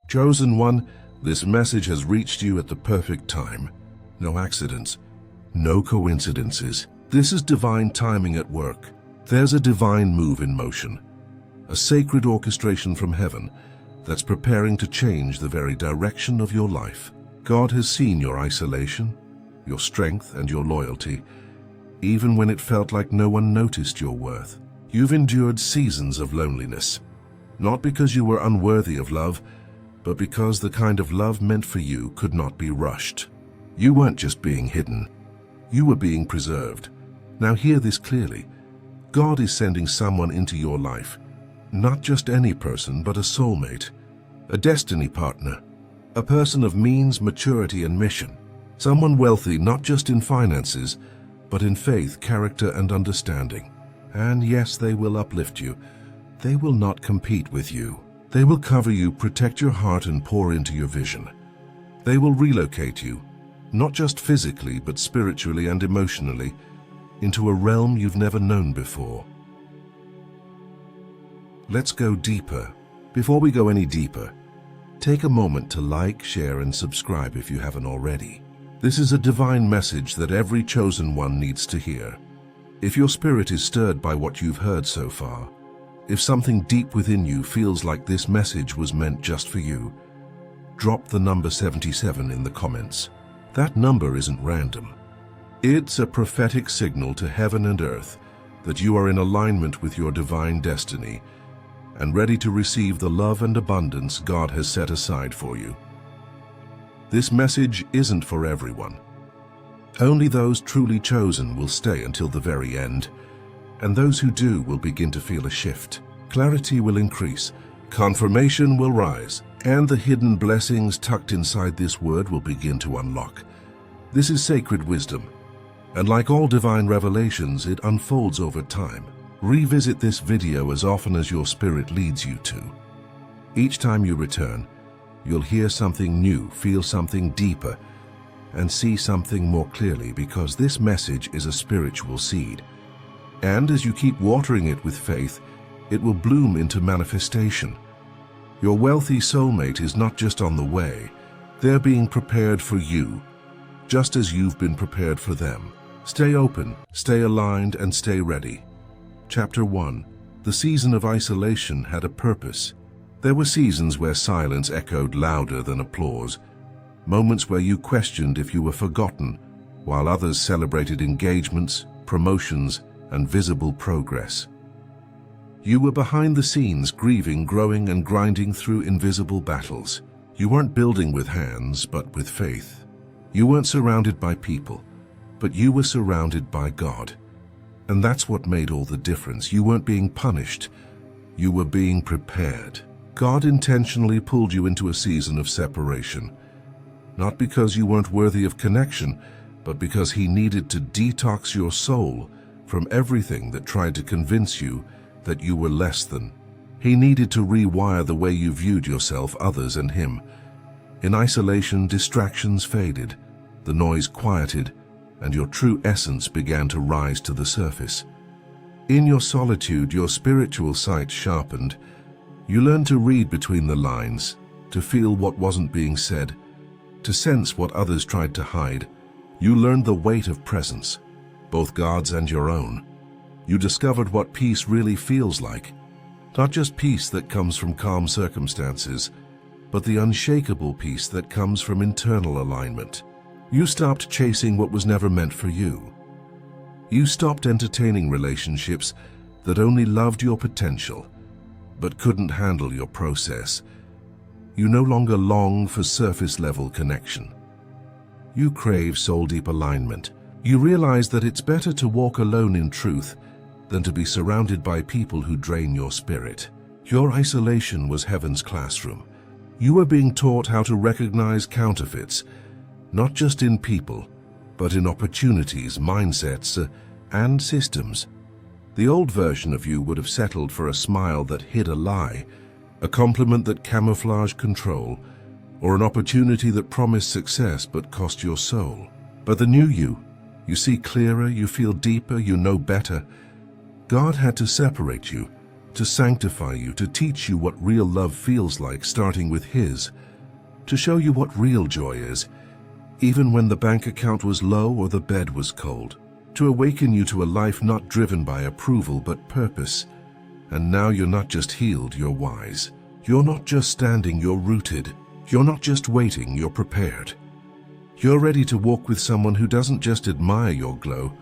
Chosen one, this message has reached you at the perfect time. No accidents, no coincidences. This is divine timing at work. There's a divine move in motion, a sacred orchestration from heaven that's preparing to change the very direction of your life. God has seen your isolation, your strength, and your loyalty, even when it felt like no one noticed your worth. You've endured seasons of loneliness, not because you were unworthy of love, but because the kind of love meant for you could not be rushed. You weren't just being hidden, you were being preserved. Now hear this clearly. God is sending someone into your life, not just any person, but a soulmate, a destiny partner, a person of means, maturity, and mission. Someone wealthy not just in finances, but in faith, character, and understanding. And yes, they will uplift you. They will not compete with you. They will cover you, protect your heart, and pour into your vision. They will relocate you, not just physically, but spiritually and emotionally, into a realm you've never known before. Let's go deeper. Before we go any deeper, take a moment to like, share, and subscribe if you haven't already. This is a divine message that every chosen one needs to hear. If your spirit is stirred by what you've heard so far, if something deep within you feels like this message was meant just for you, drop the number 77 in the comments. That number isn't random. It's a prophetic signal to heaven and earth that you are in alignment with your divine destiny and ready to receive the love and abundance God has set aside for you. This message isn't for everyone. Only those truly chosen will stay until the very end, and those who do will begin to feel a shift. Clarity will increase, confirmation will rise, and the hidden blessings tucked inside this word will begin to unlock. This is sacred wisdom, and like all divine revelations, it unfolds over time. Revisit this video as often as your spirit leads you to. Each time you return, you'll hear something new, feel something deeper, and see something more clearly, because this message is a spiritual seed. And as you keep watering it with faith, it will bloom into manifestation. Your wealthy soulmate is not just on the way, they're being prepared for you, just as you've been prepared for them. Stay open, stay aligned, and stay ready. Chapter 1. The season of isolation had a purpose. There were seasons where silence echoed louder than applause, moments where you questioned if you were forgotten, while others celebrated engagements, promotions, and visible progress. You were behind the scenes, grieving, growing, and grinding through invisible battles. You weren't building with hands, but with faith. You weren't surrounded by people, but you were surrounded by God. And that's what made all the difference. You weren't being punished, you were being prepared. God intentionally pulled you into a season of separation, not because you weren't worthy of connection, but because He needed to detox your soul from everything that tried to convince you that you were less than. He needed to rewire the way you viewed yourself, others, and Him. In isolation, distractions faded, the noise quieted, and your true essence began to rise to the surface. In your solitude, your spiritual sight sharpened. You learned to read between the lines, to feel what wasn't being said, to sense what others tried to hide. You learned the weight of presence, both God's and your own. You discovered what peace really feels like, not just peace that comes from calm circumstances, but the unshakable peace that comes from internal alignment. You stopped chasing what was never meant for you. You stopped entertaining relationships that only loved your potential, but couldn't handle your process. You no longer long for surface-level connection. You crave soul-deep alignment. You realize that it's better to walk alone in truth than to be surrounded by people who drain your spirit. Your isolation was heaven's classroom. You were being taught how to recognize counterfeits, not just in people, but in opportunities, mindsets, and systems. The old version of you would have settled for a smile that hid a lie, a compliment that camouflaged control, or an opportunity that promised success but cost your soul. But the new you see clearer, you feel deeper, you know better. God had to separate you, to sanctify you, to teach you what real love feels like, starting with His, to show you what real joy is, even when the bank account was low or the bed was cold, to awaken you to a life not driven by approval but purpose. And now you're not just healed, you're wise. You're not just standing, you're rooted. You're not just waiting, you're prepared. You're ready to walk with someone who doesn't just admire your glow,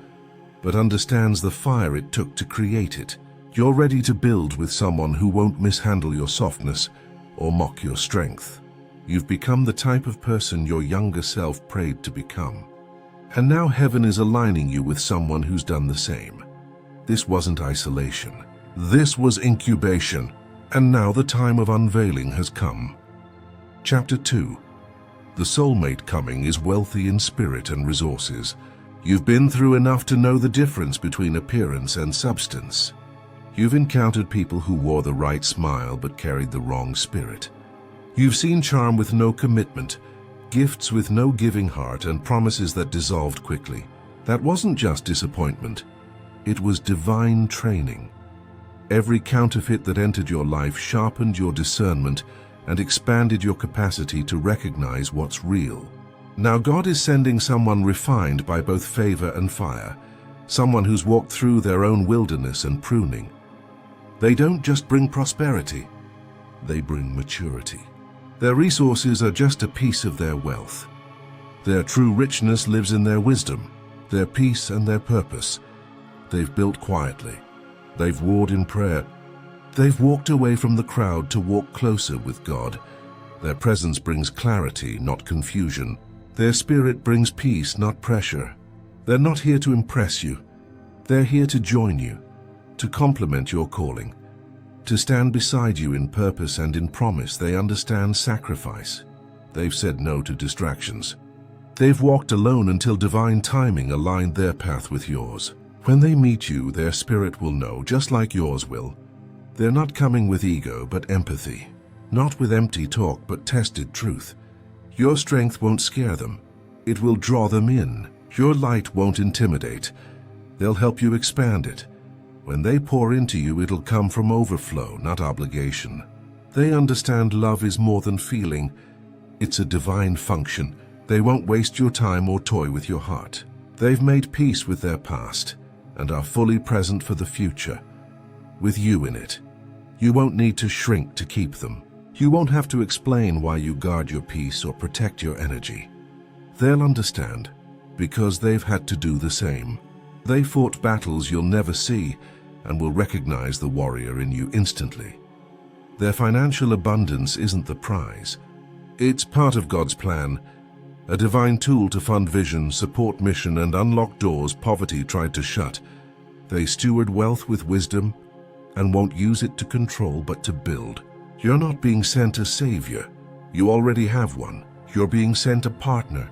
but understands the fire it took to create it. You're ready to build with someone who won't mishandle your softness or mock your strength. You've become the type of person your younger self prayed to become. And now heaven is aligning you with someone who's done the same. This wasn't isolation. This was incubation. And now the time of unveiling has come. Chapter 2. The soulmate coming is wealthy in spirit and resources. You've been through enough to know the difference between appearance and substance. You've encountered people who wore the right smile but carried the wrong spirit. You've seen charm with no commitment, gifts with no giving heart, and promises that dissolved quickly. That wasn't just disappointment. It was divine training. Every counterfeit that entered your life sharpened your discernment and expanded your capacity to recognize what's real. Now God is sending someone refined by both favor and fire, someone who's walked through their own wilderness and pruning. They don't just bring prosperity, they bring maturity. Their resources are just a piece of their wealth. Their true richness lives in their wisdom, their peace, and their purpose. They've built quietly. They've warred in prayer. They've walked away from the crowd to walk closer with God. Their presence brings clarity, not confusion. Their spirit brings peace, not pressure. They're not here to impress you. They're here to join you, to complement your calling, to stand beside you in purpose and in promise. They understand sacrifice. They've said no to distractions. They've walked alone until divine timing aligned their path with yours. When they meet you, their spirit will know, just like yours will. They're not coming with ego, but empathy. Not with empty talk, but tested truth. Your strength won't scare them. It will draw them in. Your light won't intimidate. They'll help you expand it. When they pour into you, it'll come from overflow, not obligation. They understand love is more than feeling. It's a divine function. They won't waste your time or toy with your heart. They've made peace with their past and are fully present for the future, with you in it. You won't need to shrink to keep them. You won't have to explain why you guard your peace or protect your energy. They'll understand, because they've had to do the same. They fought battles you'll never see and will recognize the warrior in you instantly. Their financial abundance isn't the prize. It's part of God's plan, a divine tool to fund vision, support mission, and unlock doors poverty tried to shut. They steward wealth with wisdom and won't use it to control but to build. You're not being sent a savior. You already have one. You're being sent a partner,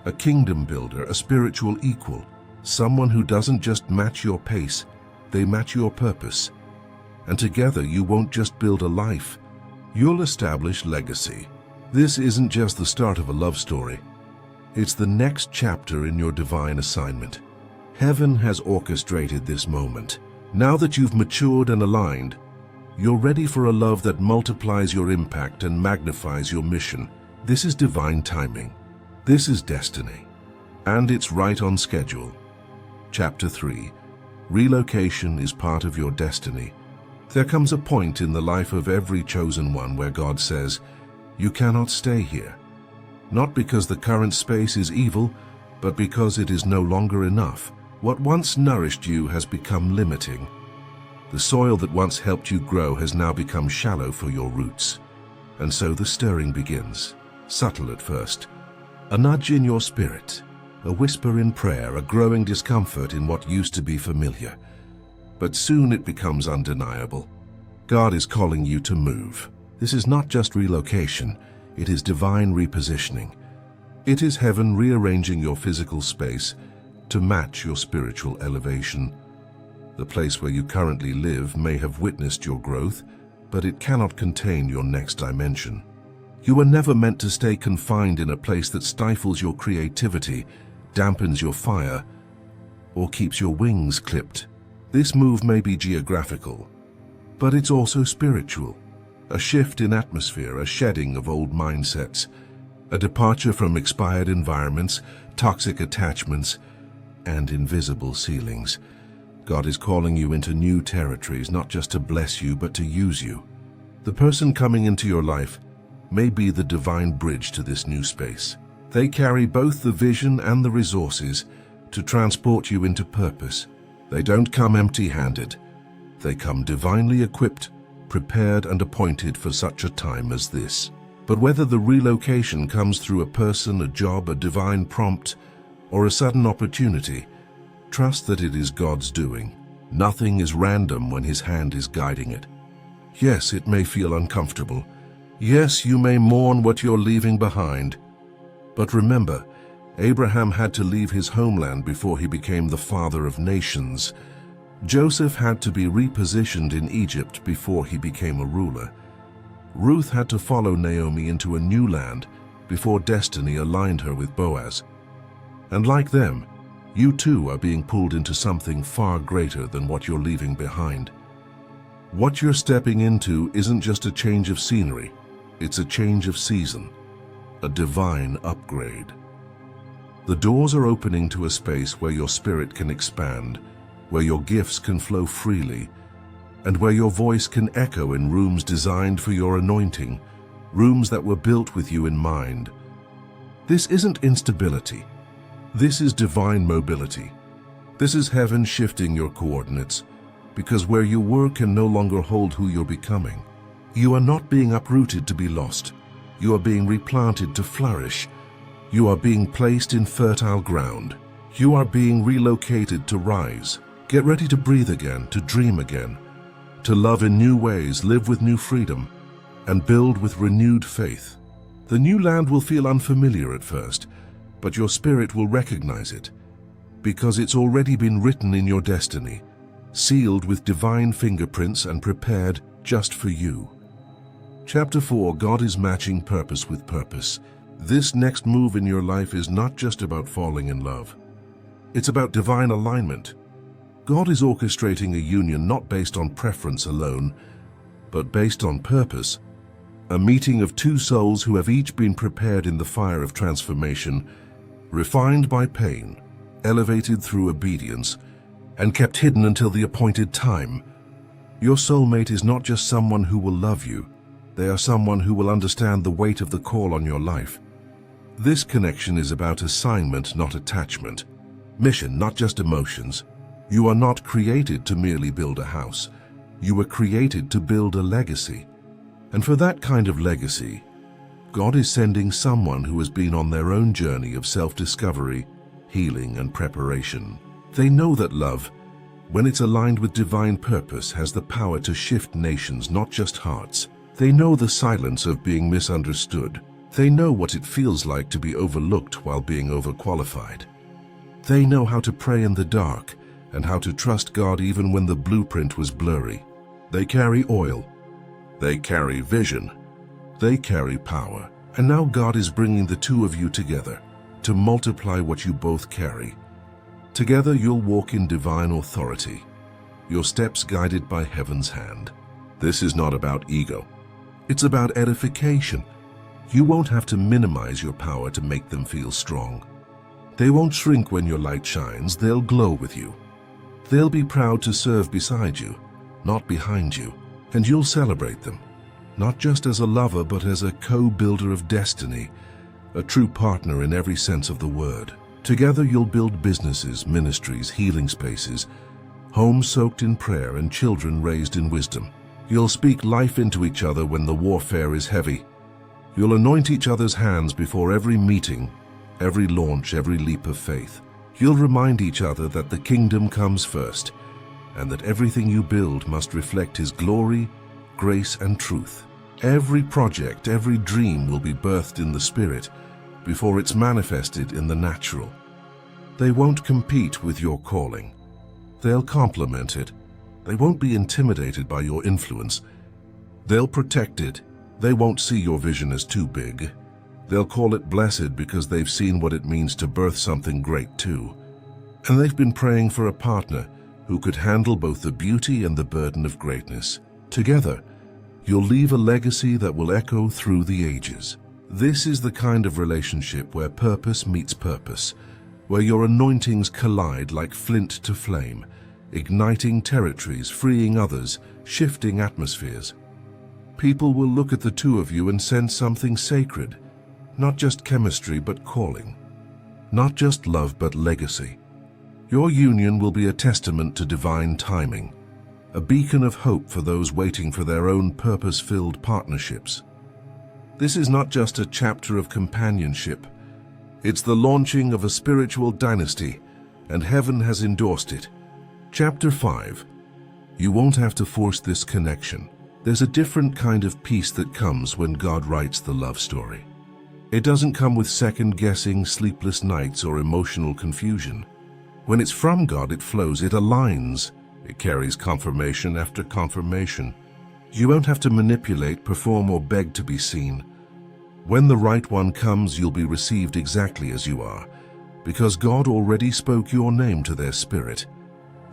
a kingdom builder, a spiritual equal, someone who doesn't just match your pace, they match your purpose. And together you won't just build a life, you'll establish legacy. This isn't just the start of a love story. It's the next chapter in your divine assignment. Heaven has orchestrated this moment. Now that you've matured and aligned, you're ready for a love that multiplies your impact and magnifies your mission. This is divine timing. This is destiny. And it's right on schedule. Chapter 3. Relocation is part of your destiny. There comes a point in the life of every chosen one where God says, you cannot stay here. Not because the current space is evil, but because it is no longer enough. What once nourished you has become limiting. The soil that once helped you grow has now become shallow for your roots. And so the stirring begins, subtle at first. A nudge in your spirit, a whisper in prayer, a growing discomfort in what used to be familiar. But soon it becomes undeniable. God is calling you to move. This is not just relocation, it is divine repositioning. It is heaven rearranging your physical space to match your spiritual elevation. The place where you currently live may have witnessed your growth, but it cannot contain your next dimension. You were never meant to stay confined in a place that stifles your creativity, dampens your fire, or keeps your wings clipped. This move may be geographical, But it's also spiritual. A shift in atmosphere, a shedding of old mindsets, a departure from expired environments, toxic attachments, and invisible ceilings. God is calling you into new territories, not just to bless you, but to use you. The person coming into your life may be the divine bridge to this new space. They carry both the vision and the resources to transport you into purpose. They don't come empty-handed. They come divinely equipped, prepared and appointed for such a time as this. But whether the relocation comes through a person, a job, a divine prompt, or a sudden opportunity, trust that it is God's doing. Nothing is random when His hand is guiding it. Yes, it may feel uncomfortable. Yes, you may mourn what you're leaving behind. But remember, Abraham had to leave his homeland before he became the father of nations. Joseph had to be repositioned in Egypt before he became a ruler. Ruth had to follow Naomi into a new land before destiny aligned her with Boaz. And like them, you too are being pulled into something far greater than what you're leaving behind. What you're stepping into isn't just a change of scenery, it's a change of season, a divine upgrade. The doors are opening to a space where your spirit can expand, where your gifts can flow freely, and where your voice can echo in rooms designed for your anointing, rooms that were built with you in mind. This isn't instability. This is divine mobility. This is heaven shifting your coordinates, because where you were can no longer hold who you're becoming. You are not being uprooted to be lost. You are being replanted to flourish. You are being placed in fertile ground. You are being relocated to rise. Get ready to breathe again, to dream again, to love in new ways, live with new freedom, and build with renewed faith. The new land will feel unfamiliar at first, but your spirit will recognize it, because it's already been written in your destiny, sealed with divine fingerprints and prepared just for you. Chapter 4, God is matching purpose with purpose. This next move in your life is not just about falling in love. It's about divine alignment. God is orchestrating a union not based on preference alone, but based on purpose. A meeting of two souls who have each been prepared in the fire of transformation, refined by pain, elevated through obedience, and kept hidden until the appointed time. Your soulmate is not just someone who will love you. They are someone who will understand the weight of the call on your life. This connection is about assignment, not attachment. Mission, not just emotions. You are not created to merely build a house. You were created to build a legacy. And for that kind of legacy, God is sending someone who has been on their own journey of self-discovery, healing, and preparation. They know that love, when it's aligned with divine purpose, has the power to shift nations, not just hearts. They know the silence of being misunderstood. They know what it feels like to be overlooked while being overqualified. They know how to pray in the dark and how to trust God even when the blueprint was blurry. They carry oil. They carry vision. They carry power. And now God is bringing the two of you together to multiply what you both carry. Together you'll walk in divine authority, your steps guided by heaven's hand. This is not about ego. It's about edification. You won't have to minimize your power to make them feel strong. They won't shrink when your light shines. They'll glow with you. They'll be proud to serve beside you, not behind you. And you'll celebrate them, not just as a lover, but as a co-builder of destiny, a true partner in every sense of the word. Together you'll build businesses, ministries, healing spaces, homes soaked in prayer and children raised in wisdom. You'll speak life into each other when the warfare is heavy. You'll anoint each other's hands before every meeting, every launch, every leap of faith. You'll remind each other that the kingdom comes first, and that everything you build must reflect His glory, grace, and truth. Every project, every dream will be birthed in the Spirit before it's manifested in the natural. They won't compete with your calling. They'll complement it. They won't be intimidated by your influence. They'll protect it. They won't see your vision as too big. They'll call it blessed because they've seen what it means to birth something great too. And they've been praying for a partner who could handle both the beauty and the burden of greatness. Together, you'll leave a legacy that will echo through the ages. This is the kind of relationship where purpose meets purpose, where your anointings collide like flint to flame, igniting territories, freeing others, shifting atmospheres. People will look at the two of you and sense something sacred, not just chemistry but calling, not just love but legacy. Your union will be a testament to divine timing, a beacon of hope for those waiting for their own purpose-filled partnerships. This is not just a chapter of companionship, it's the launching of a spiritual dynasty, and heaven has endorsed it. Chapter 5. You won't have to force this connection. There's a different kind of peace that comes when God writes the love story. It doesn't come with second-guessing, sleepless nights, or emotional confusion. When it's from God, it flows, it aligns. It carries confirmation after confirmation. You won't have to manipulate, perform, or beg to be seen. When the right one comes, you'll be received exactly as you are, because God already spoke your name to their spirit.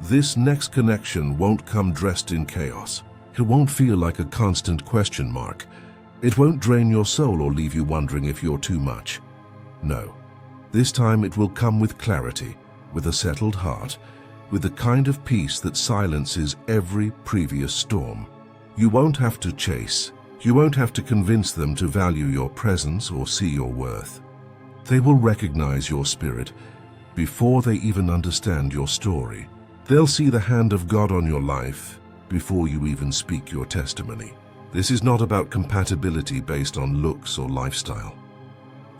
This next connection won't come dressed in chaos. It won't feel like a constant question mark. It won't drain your soul or leave you wondering if you're too much. No, this time it will come with clarity, with a settled heart, with the kind of peace that silences every previous storm. You won't have to chase. You won't have to convince them to value your presence or see your worth. They will recognize your spirit before they even understand your story. They'll see the hand of God on your life before you even speak your testimony. This is not about compatibility based on looks or lifestyle.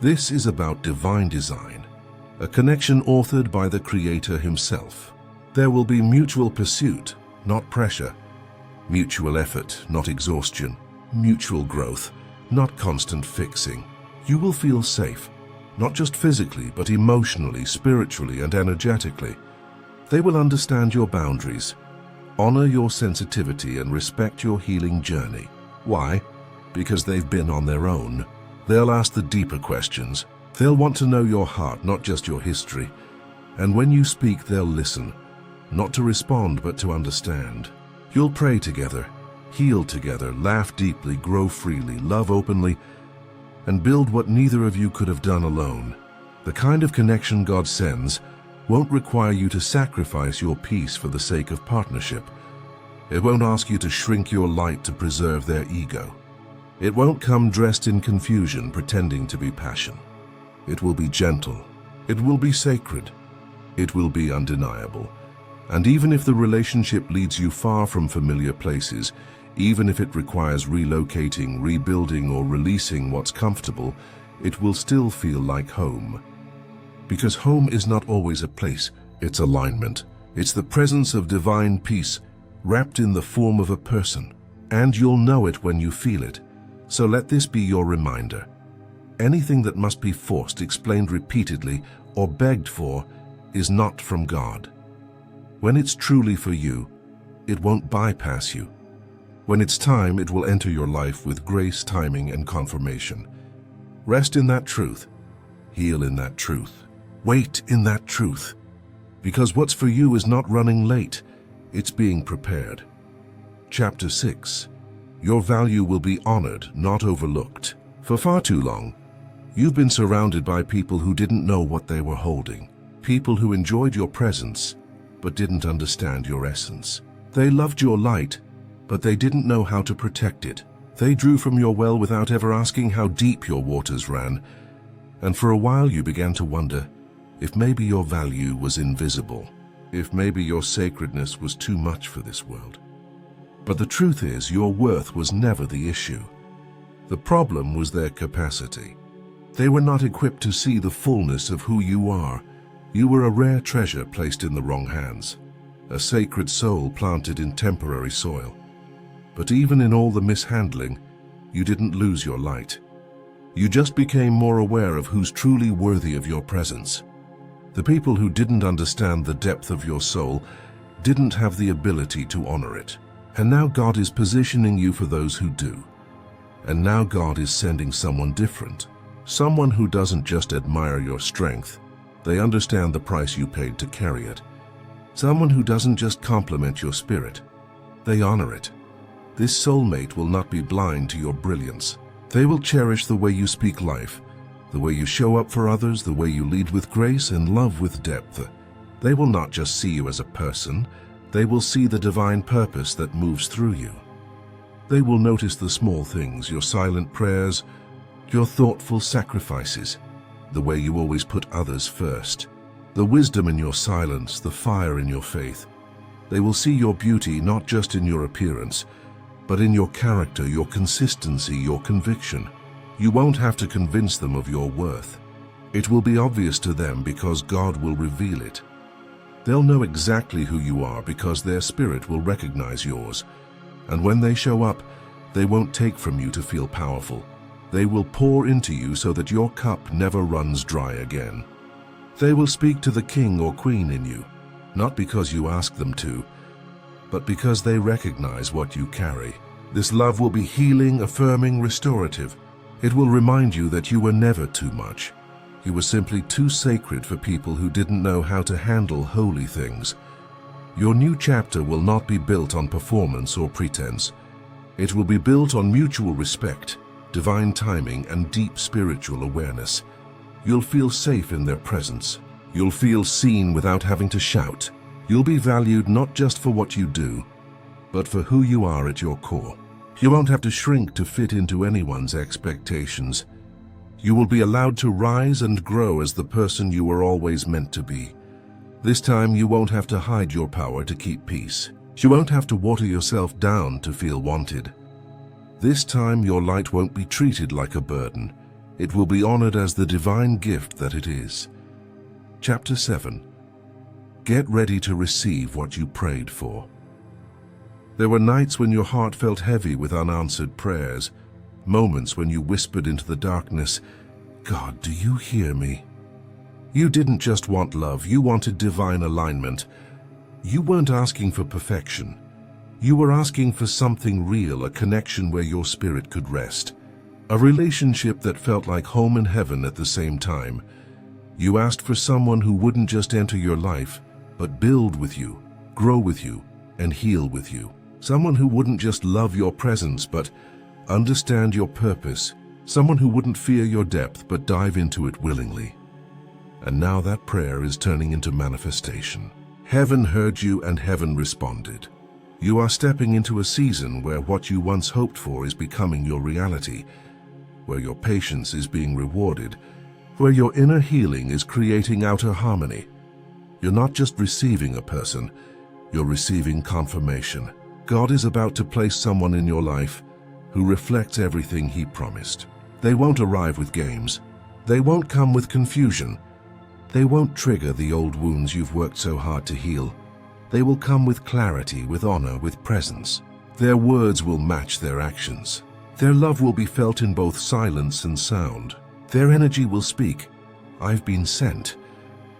This is about divine design, a connection authored by the Creator himself. There will be mutual pursuit, not pressure. Mutual effort, not exhaustion. Mutual growth, not constant fixing. You will feel safe, not just physically, but emotionally, spiritually, and energetically. They will understand your boundaries, honor your sensitivity, and respect your healing journey. Why? Because they've been on their own. They'll ask the deeper questions. They'll want to know your heart, not just your history. And when you speak, they'll listen. Not to respond, but to understand. You'll pray together, heal together, laugh deeply, grow freely, love openly, and build what neither of you could have done alone. The kind of connection God sends won't require you to sacrifice your peace for the sake of partnership. It won't ask you to shrink your light to preserve their ego. It won't come dressed in confusion, pretending to be passion. It will be gentle. It will be sacred. It will be undeniable. And even if the relationship leads you far from familiar places, even if it requires relocating, rebuilding, or releasing what's comfortable, it will still feel like home. Because home is not always a place, it's alignment. It's the presence of divine peace wrapped in the form of a person. And you'll know it when you feel it. So let this be your reminder. Anything that must be forced, explained repeatedly, or begged for is not from God. When it's truly for you, it won't bypass you. When it's time, it will enter your life with grace, timing, and confirmation. Rest in that truth. Heal in that truth. Wait in that truth. Because what's for you is not running late, it's being prepared. Chapter 6. Your value will be honored, not overlooked. For far too long, you've been surrounded by people who didn't know what they were holding. People who enjoyed your presence, but didn't understand your essence. They loved your light, but they didn't know how to protect it. They drew from your well without ever asking how deep your waters ran. And for a while you began to wonder if maybe your value was invisible, if maybe your sacredness was too much for this world. But the truth is, your worth was never the issue. The problem was their capacity. They were not equipped to see the fullness of who you are. You were a rare treasure placed in the wrong hands, a sacred soul planted in temporary soil. But even in all the mishandling, you didn't lose your light. You just became more aware of who's truly worthy of your presence. The people who didn't understand the depth of your soul didn't have the ability to honor it. And now God is positioning you for those who do. And now God is sending someone different, someone who doesn't just admire your strength. They understand the price you paid to carry it. Someone who doesn't just compliment your spirit, they honor it. This soulmate will not be blind to your brilliance. They will cherish the way you speak life, the way you show up for others, the way you lead with grace and love with depth. They will not just see you as a person, they will see the divine purpose that moves through you. They will notice the small things, your silent prayers, your thoughtful sacrifices, the way you always put others first, the wisdom in your silence, the fire in your faith. They will see your beauty not just in your appearance, but in your character, your consistency, your conviction. You won't have to convince them of your worth. It will be obvious to them because God will reveal it. They'll know exactly who you are because their spirit will recognize yours. And when they show up, they won't take from you to feel powerful. They will pour into you so that your cup never runs dry again. They will speak to the king or queen in you, not because you ask them to, but because they recognize what you carry. This love will be healing, affirming, restorative. It will remind you that you were never too much. You were simply too sacred for people who didn't know how to handle holy things. Your new chapter will not be built on performance or pretense. It will be built on mutual respect, divine timing, and deep spiritual awareness. You'll feel safe in their presence. You'll feel seen without having to shout. You'll be valued not just for what you do, but for who you are at your core. You won't have to shrink to fit into anyone's expectations. You will be allowed to rise and grow as the person you were always meant to be. This time you won't have to hide your power to keep peace. You won't have to water yourself down to feel wanted. This time your light won't be treated like a burden. It will be honored as the divine gift that it is. Chapter 7. Get ready to receive what you prayed for. There were nights when your heart felt heavy with unanswered prayers, moments when you whispered into the darkness, "God, do you hear me?" You didn't just want love, you wanted divine alignment. You weren't asking for perfection. You were asking for something real, a connection where your spirit could rest. A relationship that felt like home and heaven at the same time. You asked for someone who wouldn't just enter your life, but build with you, grow with you, and heal with you. Someone who wouldn't just love your presence, but understand your purpose. Someone who wouldn't fear your depth, but dive into it willingly. And now that prayer is turning into manifestation. Heaven heard you and heaven responded. You are stepping into a season where what you once hoped for is becoming your reality, where your patience is being rewarded, where your inner healing is creating outer harmony. You're not just receiving a person, you're receiving confirmation. God is about to place someone in your life who reflects everything He promised. They won't arrive with games. They won't come with confusion. They won't trigger the old wounds you've worked so hard to heal. They will come with clarity, with honor, with presence. Their words will match their actions. Their love will be felt in both silence and sound. Their energy will speak, "I've been sent."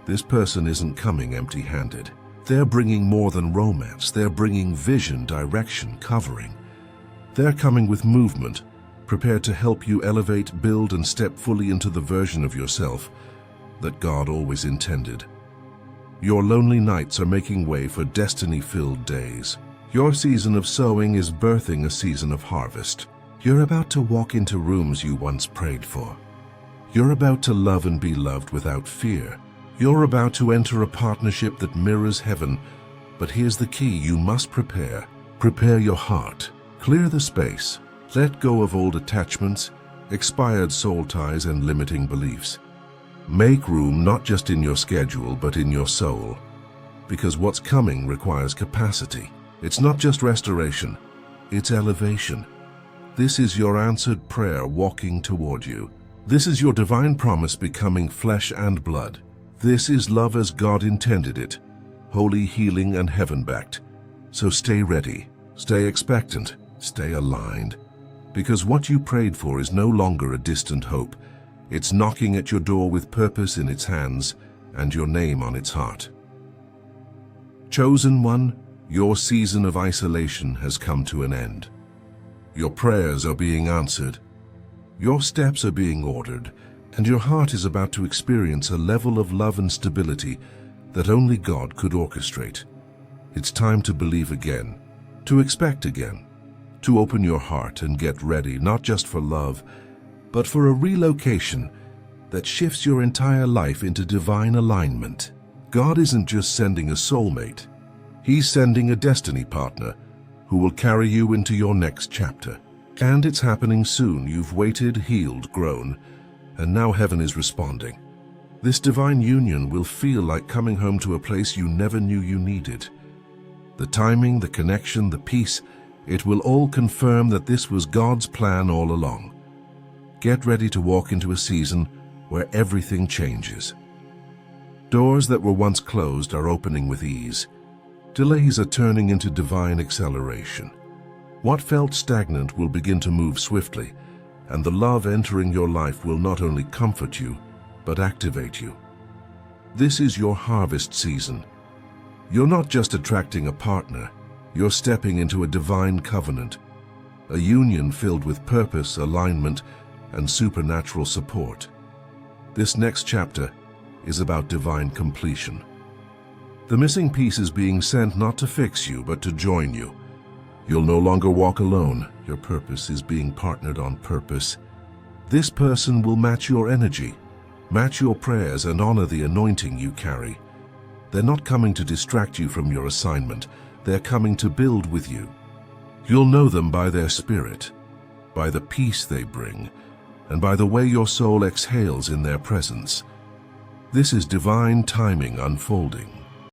This person isn't coming empty-handed. They're bringing more than romance. They're bringing vision, direction, covering. They're coming with movement, prepared to help you elevate, build, and step fully into the version of yourself that God always intended. Your lonely nights are making way for destiny-filled days. Your season of sowing is birthing a season of harvest. You're about to walk into rooms you once prayed for. You're about to love and be loved without fear. You're about to enter a partnership that mirrors heaven. But here's the key: you must prepare. Prepare your heart. Clear the space. Let go of old attachments, expired soul ties, and limiting beliefs. Make room not just in your schedule, but in your soul. Because what's coming requires capacity. It's not just restoration, it's elevation. This is your answered prayer walking toward you. This is your divine promise becoming flesh and blood. This is love as God intended it, holy, healing, and heaven-backed. So stay ready, stay expectant, stay aligned. Because what you prayed for is no longer a distant hope. It's knocking at your door with purpose in its hands and your name on its heart. Chosen one, your season of isolation has come to an end. Your prayers are being answered. Your steps are being ordered, and your heart is about to experience a level of love and stability that only God could orchestrate. It's time to believe again, to expect again, to open your heart and get ready not just for love, but for a relocation that shifts your entire life into divine alignment. God isn't just sending a soulmate. He's sending a destiny partner who will carry you into your next chapter. And it's happening soon. You've waited, healed, grown, and now heaven is responding. This divine union will feel like coming home to a place you never knew you needed. The timing, the connection, the peace, it will all confirm that this was God's plan all along. Get ready to walk into a season where everything changes. Doors that were once closed are opening with ease. Delays are turning into divine acceleration. What felt stagnant will begin to move swiftly, and the love entering your life will not only comfort you, but activate you. This is your harvest season. You're not just attracting a partner, you're stepping into a divine covenant, a union filled with purpose, alignment, and supernatural support. This next chapter is about divine completion. The missing piece is being sent not to fix you, but to join you. You'll no longer walk alone. Your purpose is being partnered on purpose. This person will match your energy, match your prayers, and honor the anointing you carry. They're not coming to distract you from your assignment. They're coming to build with you. You'll know them by their spirit, by the peace they bring, and by the way your soul exhales in their presence. This is divine timing unfolding.